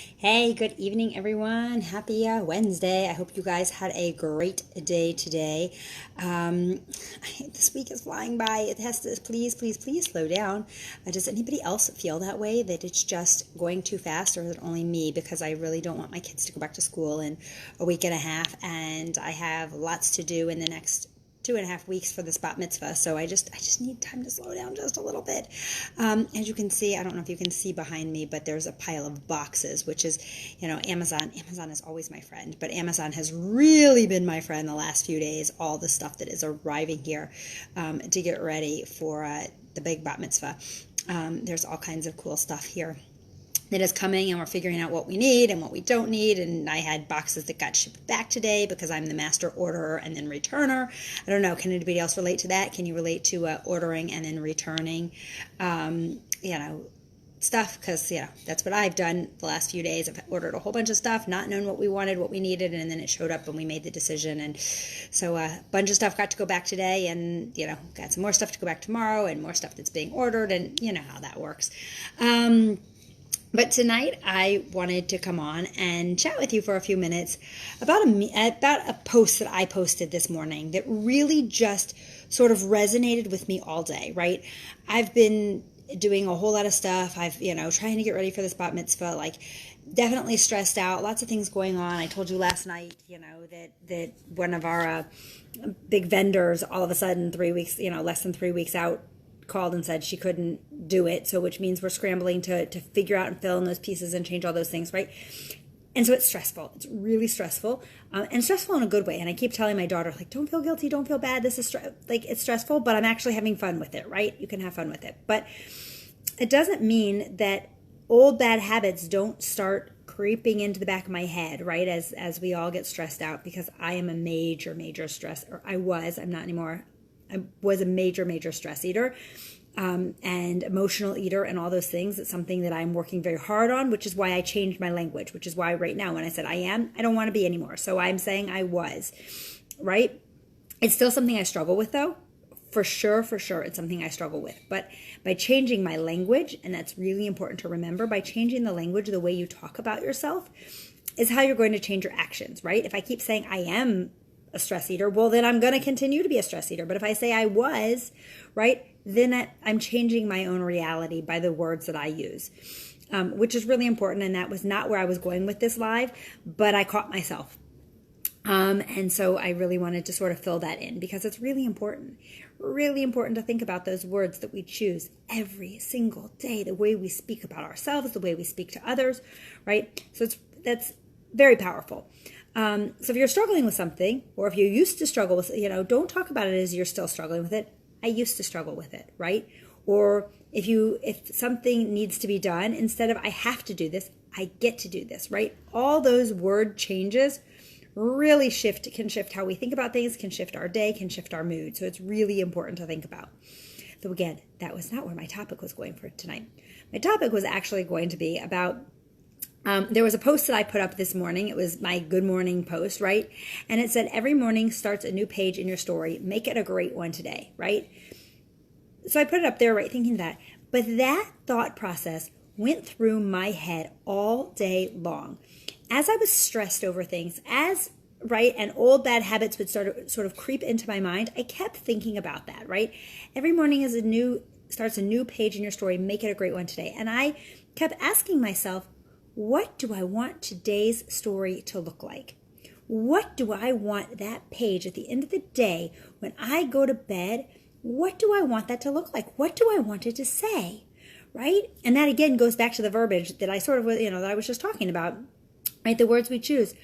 Hey, good evening, everyone. Happy Wednesday. I hope you guys had a great day today. Um, this week is flying by. It has to, please slow down. Does anybody else feel that way, that it's just going too fast, or is it only me? Because I really don't want my kids to go back to school in a week and a half, and I have lots to do in the next 2.5 weeks for this bat mitzvah, so I just need time to slow down just a little bit. As you can see, I don't know if you can see behind me, but there's a pile of boxes, which is, Amazon. Amazon is always my friend, but Amazon has really been my friend the last few days. All the stuff that is arriving here to get ready for the big bat mitzvah. There's all kinds of cool stuff here that is coming, and we're figuring out what we need and what we don't need. And I had boxes that got shipped back today because I'm the master orderer and then returner. I don't know, can anybody else relate to that? Can you relate to ordering and then returning stuff? Because that's what I've done the last few days. I've ordered a whole bunch of stuff, not known what we wanted, what we needed, and then it showed up and we made the decision. And so a bunch of stuff got to go back today, and got some more stuff to go back tomorrow, and more stuff that's being ordered, and you know how that works. But tonight I wanted to come on and chat with you for a few minutes about a post that I posted this morning that really just sort of resonated with me all day, right? I've been doing a whole lot of stuff. I've, trying to get ready for this bat mitzvah, like definitely stressed out, lots of things going on. I told you last night, that one of our big vendors all of a sudden 3 weeks, less than 3 weeks out, called and said she couldn't do it, so which means we're scrambling to figure out and fill in those pieces and change all those things, right? And so it's stressful. It's really stressful, and stressful in a good way. And I keep telling my daughter, like, don't feel guilty, don't feel bad. This is it's stressful, but I'm actually having fun with it, right? You can have fun with it, but it doesn't mean that old bad habits don't start creeping into the back of my head, right? As we all get stressed out, because I am a major stress, or I'm not anymore. I was a major stress eater and emotional eater and all those things. It's something that I'm working very hard on, which is why I changed my language, which is why right now when I said I don't want to be anymore. So I'm saying I was, right? It's still something I struggle with, though. For sure, it's something I struggle with. But by changing my language, and that's really important to remember, by changing the language, the way you talk about yourself is how you're going to change your actions, right? If I keep saying I am a stress eater, well, then I'm going to continue to be a stress eater. But if I say I was, right, then I'm changing my own reality by the words that I use, which is really important. And that was not where I was going with this live, but I caught myself. And so I really wanted to sort of fill that in, because it's really important to think about those words that we choose every single day, the way we speak about ourselves, the way we speak to others, right? So that's very powerful. So if you're struggling with something, or if you used to struggle with, don't talk about it as you're still struggling with it. I used to struggle with it, right? Or if something needs to be done, instead of I have to do this, I get to do this, right? All those word changes really can shift how we think about things, can shift our day, can shift our mood. So it's really important to think about. So again, that was not where my topic was going for tonight. My topic was actually going to be about there was a post that I put up this morning. It was my good morning post, right? And it said, every morning starts a new page in your story. Make it a great one today, right? So I put it up there, right, thinking that. But that thought process went through my head all day long. As I was stressed over things, and old bad habits would sort of creep into my mind, I kept thinking about that, right? Every morning starts a new page in your story. Make it a great one today. And I kept asking myself, what do I want today's story to look like? What do I want that page at the end of the day when I go to bed? What do I want that to look like? What do I want it to say? Right? And that again goes back to the verbiage that I that I was just talking about, right? The words we choose.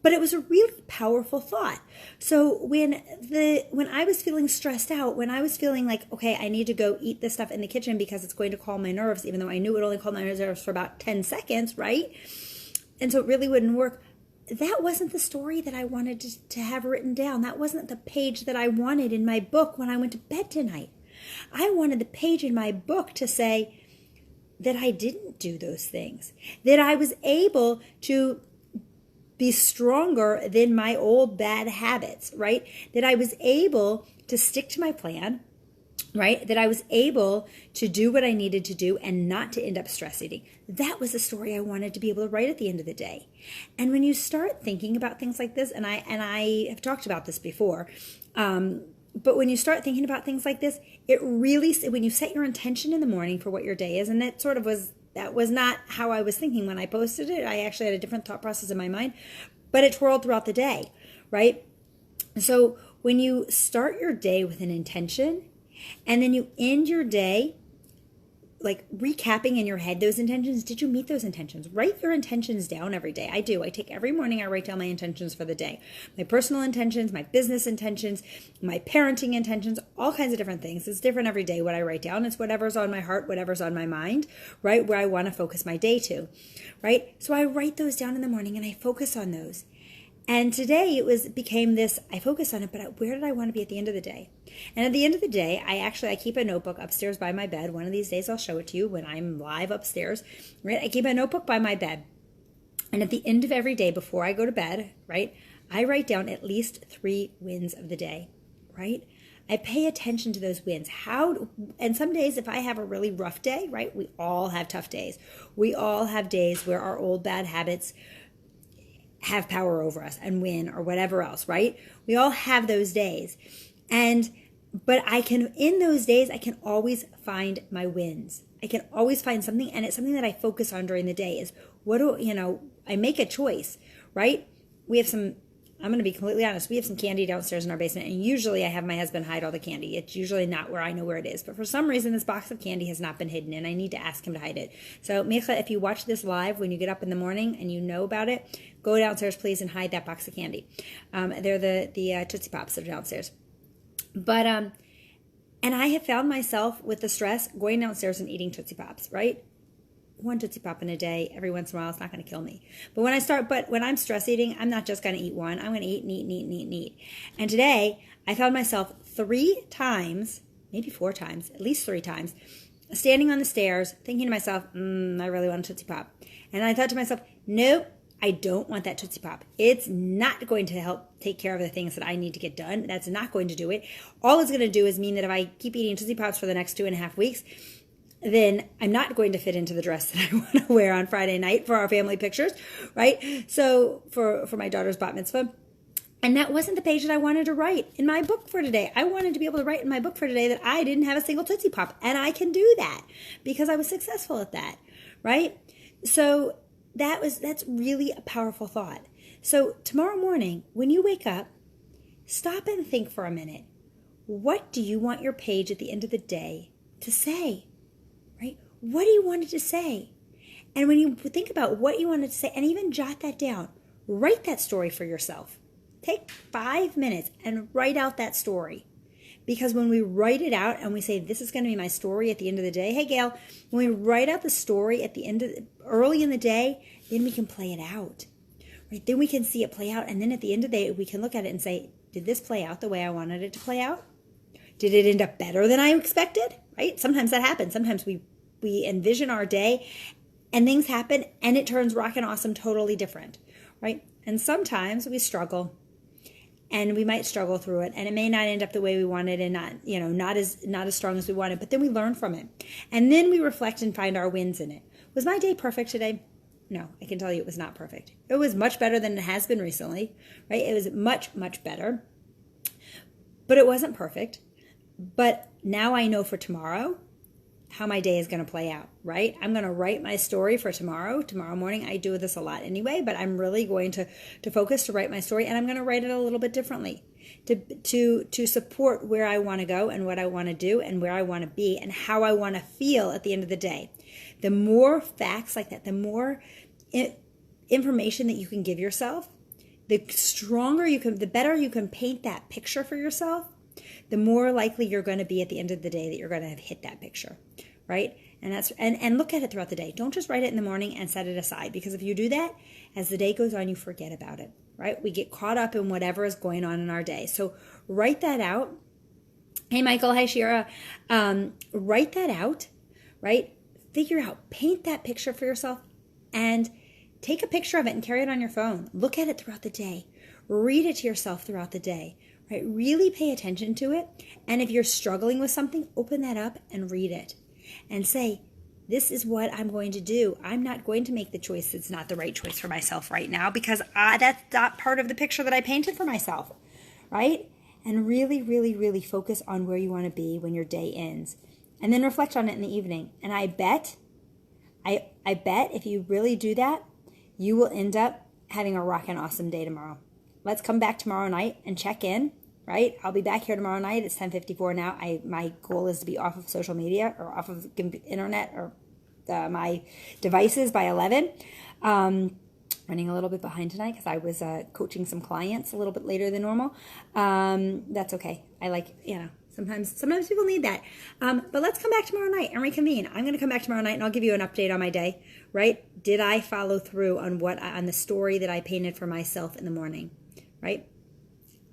But it was a really powerful thought. So when I was feeling stressed out, when I was feeling like, okay, I need to go eat this stuff in the kitchen because it's going to calm my nerves, even though I knew it would only calm my nerves for about 10 seconds, right? And so it really wouldn't work. That wasn't the story that I wanted to have written down. That wasn't the page that I wanted in my book when I went to bed tonight. I wanted the page in my book to say that I didn't do those things, that I was able to be stronger than my old bad habits, right? That I was able to stick to my plan, right? That I was able to do what I needed to do and not to end up stress eating. That was the story I wanted to be able to write at the end of the day. And when you start thinking about things like this, and I have talked about this before, but when you start thinking about things like this, it really, when you set your intention in the morning for what your day is, and it sort of was, that was not how I was thinking when I posted it. I actually had a different thought process in my mind, but it twirled throughout the day, right? So when you start your day with an intention, and then you end your day like recapping in your head those intentions. Did you meet those intentions? Write your intentions down every day. I do. I take every morning, I write down my intentions for the day. My personal intentions, my business intentions, my parenting intentions, all kinds of different things. It's different every day what I write down. It's whatever's on my heart, whatever's on my mind, right? Where I want to focus my day to, right? So I write those down in the morning and I focus on those. And today became this, I focus on it, but where did I want to be at the end of the day? And at the end of the day, I keep a notebook upstairs by my bed. One of these days I'll show it to you when I'm live upstairs, right? I keep a notebook by my bed. And at the end of every day before I go to bed, right, I write down at least 3 wins of the day, right? I pay attention to those wins. And some days if I have a really rough day, right, we all have tough days. We all have days where our old bad habits have power over us and win or whatever else, right? We all have those days. But in those days, I can always find my wins. I can always find something, and it's something that I focus on during the day is I make a choice, right? I'm going to be completely honest, we have some candy downstairs in our basement, and usually I have my husband hide all the candy. It's usually not where I know where it is, but for some reason this box of candy has not been hidden, and I need to ask him to hide it. So Micha, if you watch this live when you get up in the morning and you know about it, go downstairs please and hide that box of candy. They're the Tootsie Pops that are downstairs. But and I have found myself with the stress going downstairs and eating Tootsie Pops, right? 1 Tootsie Pop in a day, every once in a while, it's not going to kill me. But when I'm stress eating, I'm not just going to eat one. I'm going to eat and eat and eat and eat and eat. And today, I found myself 3 times, maybe 4 times, at least 3 times, standing on the stairs, thinking to myself, I really want a Tootsie Pop. And I thought to myself, nope, I don't want that Tootsie Pop. It's not going to help take care of the things that I need to get done. That's not going to do it. All it's going to do is mean that if I keep eating Tootsie Pops for the next 2.5 weeks, then I'm not going to fit into the dress that I want to wear on Friday night for our family pictures, right? So for my daughter's bat mitzvah. And that wasn't the page that I wanted to write in my book for today. I wanted to be able to write in my book for today that I didn't have a single Tootsie Pop. And I can do that because I was successful at that, right? So that's really a powerful thought. So tomorrow morning, when you wake up, stop and think for a minute. What do you want your page at the end of the day to say? Right? What do you want it to say? And when you think about what you wanted to say, and even jot that down, write that story for yourself. Take 5 minutes and write out that story. Because when we write it out and we say, this is going to be my story at the end of the day. Hey, Gail, when we write out the story at the end early in the day, then we can play it out. Right? Then we can see it play out. And then at the end of the day, we can look at it and say, did this play out the way I wanted it to play out? Did it end up better than I expected? Right? Sometimes that happens. Sometimes we envision our day and things happen and it turns rockin' awesome totally different, right? And sometimes we struggle and we might struggle through it and it may not end up the way we wanted and not as strong as we wanted, but then we learn from it. And then we reflect and find our wins in it. Was my day perfect today? No, I can tell you it was not perfect. It was much better than it has been recently, right? It was much, much better, but it wasn't perfect. But now I know for tomorrow how my day is going to play out, right? I'm going to write my story for tomorrow morning. I do this a lot anyway, but I'm really going to focus to write my story, and I'm going to write it a little bit differently to support where I want to go and what I want to do and where I want to be and how I want to feel at the end of the day. The more facts like that, the more information that you can give yourself, the better you can paint that picture for yourself, the more likely you're going to be at the end of the day that you're going to have hit that picture, right? And look at it throughout the day. Don't just write it in the morning and set it aside, because if you do that, as the day goes on, you forget about it, right? We get caught up in whatever is going on in our day. So write that out. Hey, Michael. Hi, Shira. Write that out, right? Figure out, paint that picture for yourself and take a picture of it and carry it on your phone. Look at it throughout the day. Read it to yourself throughout the day. right? Really pay attention to it. And if you're struggling with something, open that up and read it and say, this is what I'm going to do. I'm not going to make the choice that's not the right choice for myself right now because that's not part of the picture that I painted for myself, right? And really, really, really focus on where you want to be when your day ends. And then reflect on it in the evening. And I bet if you really do that, you will end up having a rockin' awesome day tomorrow. Let's come back tomorrow night and check in, right? I'll be back here tomorrow night. It's 10:54 now. My goal is to be off of social media or off of the internet or my devices by 11. Running a little bit behind tonight because I was coaching some clients a little bit later than normal. That's okay. I like, sometimes people need that. But let's come back tomorrow night and reconvene. I'm going to come back tomorrow night and I'll give you an update on my day, right? Did I follow through on on the story that I painted for myself in the morning, right?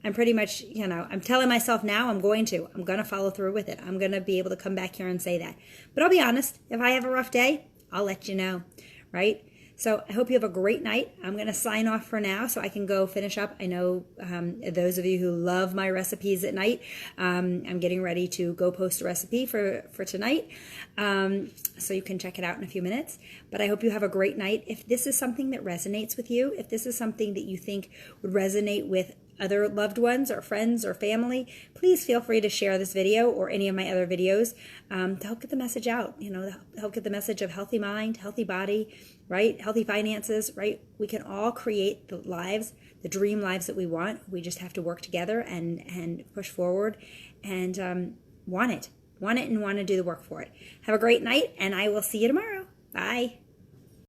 I'm pretty much, I'm telling myself now I'm going to follow through with it. I'm going to be able to come back here and say that. But I'll be honest, if I have a rough day, I'll let you know, right? So I hope you have a great night. I'm going to sign off for now so I can go finish up. I know those of you who love my recipes at night, I'm getting ready to go post a recipe for tonight. So you can check it out in a few minutes. But I hope you have a great night. If this is something that resonates with you, if this is something that you think would resonate with other loved ones or friends or family, please feel free to share this video or any of my other videos to help get the message out, to help get the message of healthy mind, healthy body, right? Healthy finances, right? We can all create the lives, the dream lives that we want. We just have to work together and push forward and want it and want to do the work for it. Have a great night, and I will see you tomorrow. Bye.